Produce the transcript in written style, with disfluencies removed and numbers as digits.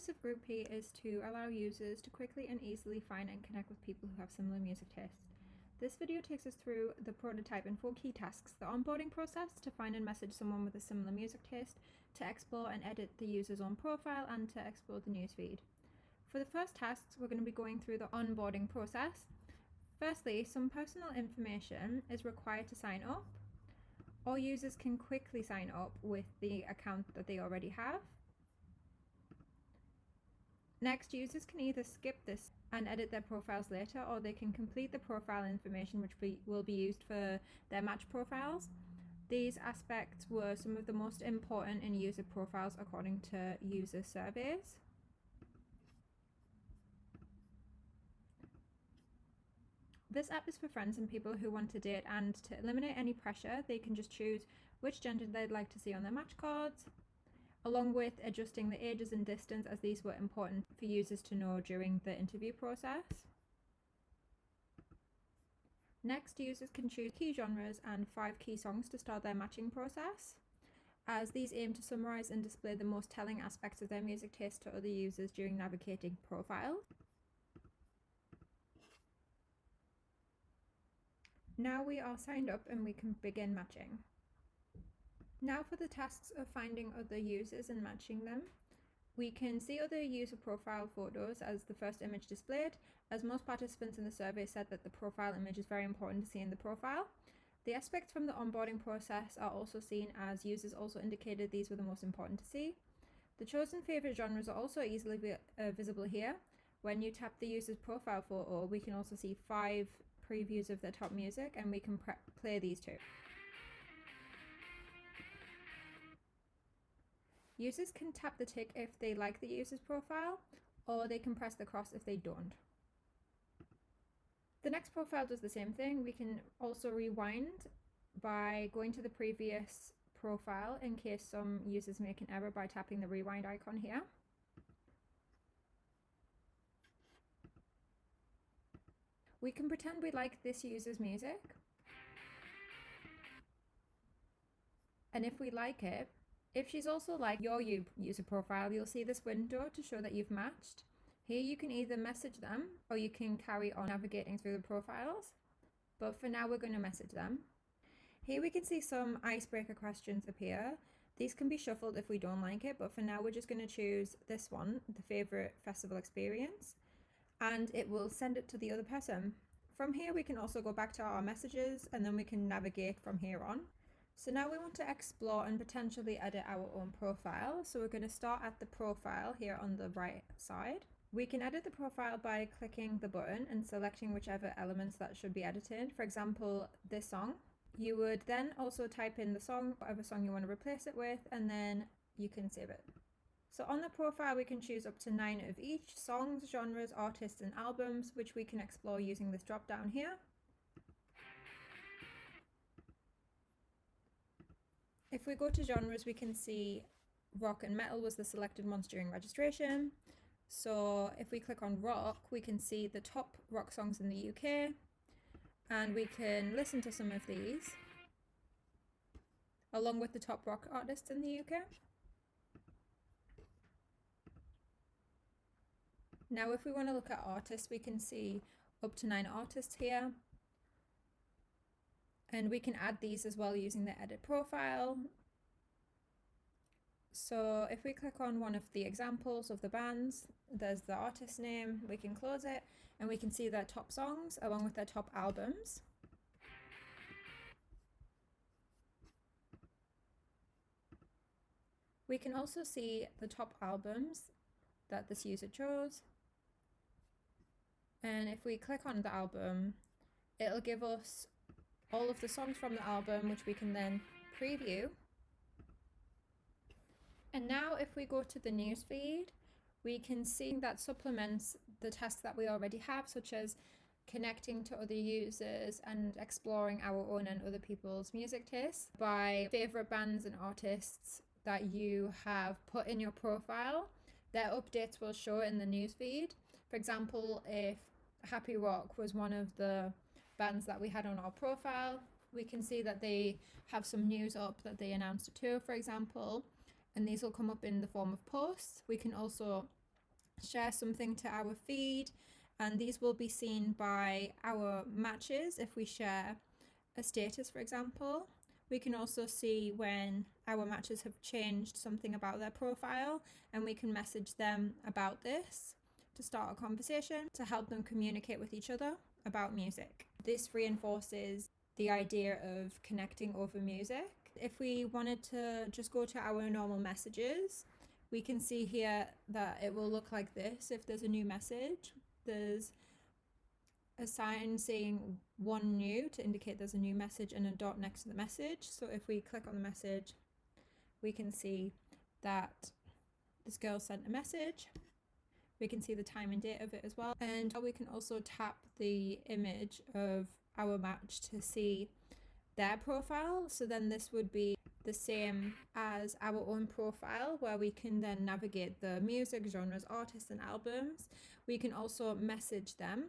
purpose of Group P is to allow users to quickly and easily find and connect with people who have similar music tastes. This video takes us through the prototype and 4 key tasks: the onboarding process to find and message someone with a similar music taste, to explore and edit the user's own profile, and to explore the newsfeed. For the first tasks, we're going to be going through the onboarding process. Firstly, some personal information is required to sign up. All users can quickly sign up with the account that they already have. Next, users can either skip this and edit their profiles later, or they can complete the profile information which will be used for their match profiles. These aspects were some of the most important in user profiles according to user surveys. This app is for friends and people who want to date, and to eliminate any pressure, they can just choose which gender they'd like to see on their match cards, along with adjusting the ages and distance, as these were important for users to know during the interview process. Next, users can choose key genres and 5 key songs to start their matching process, as these aim to summarize and display the most telling aspects of their music taste to other users during navigating profiles. Now we are signed up and we can begin matching. Now for the tasks of finding other users and matching them. We can see other user profile photos as the first image displayed, as most participants in the survey said that the profile image is very important to see in the profile. The aspects from the onboarding process are also seen, as users also indicated these were the most important to see. The chosen favorite genres are also easily visible here. When you tap the user's profile photo, we can also see 5 previews of their top music, and we can play these too. Users can tap the tick if they like the user's profile, or they can press the cross if they don't. The next profile does the same thing. We can also rewind by going to the previous profile in case some users make an error by tapping the rewind icon here. We can pretend we like this user's music, and if we like it, if she's also like your user profile, you'll see this window to show that you've matched. Here you can either message them or you can carry on navigating through the profiles, but for now we're going to message them. Here we can see some icebreaker questions appear. These can be shuffled if we don't like it, but for now we're just going to choose this one, the favorite festival experience, and it will send it to the other person. From here we can also go back to our messages, and then we can navigate from here on. So now we want to explore and potentially edit our own profile. So we're going to start at the profile here on the right side. We can edit the profile by clicking the button and selecting whichever elements that should be edited. For example, this song. You would then also type in the song, whatever song you want to replace it with, and then you can save it. So on the profile, we can choose up to 9 of each: songs, genres, artists, and albums, which we can explore using this drop down here. If we go to genres, we can see rock and metal was the selected ones during registration. So if we click on rock, we can see the top rock songs in the UK, and we can listen to some of these along with the top rock artists in the UK. Now if we want to look at artists, we can see up to 9 artists here. And we can add these as well using the edit profile. So if we click on one of the examples of the bands, there's the artist name, we can close it, and we can see their top songs along with their top albums. We can also see the top albums that this user chose. And if we click on the album, it'll give us all of the songs from the album, which we can then preview. And now if we go to the newsfeed, we can see that supplements the tasks that we already have, such as connecting to other users and exploring our own and other people's music tastes by favorite bands and artists that you have put in your profile. Their updates will show in the newsfeed. For example, if Happy Rock was one of the bands that we had on our profile, we can see that they have some news up that they announced a tour, for example, and these will come up in the form of posts. We can also share something to our feed, and these will be seen by our matches if we share a status, for example. We can also see when our matches have changed something about their profile, and we can message them about this to start a conversation to help them communicate with each other about music. This reinforces the idea of connecting over music. If we wanted to just go to our normal messages, we can see here that it will look like this. If there's a new message, there's a sign saying one new to indicate there's a new message and a dot next to the message. So if we click on the message, we can see that this girl sent a message. We can see the time and date of it as well. And we can also tap the image of our match to see their profile. So then this would be the same as our own profile, where we can then navigate the music, genres, artists, and albums. We can also message them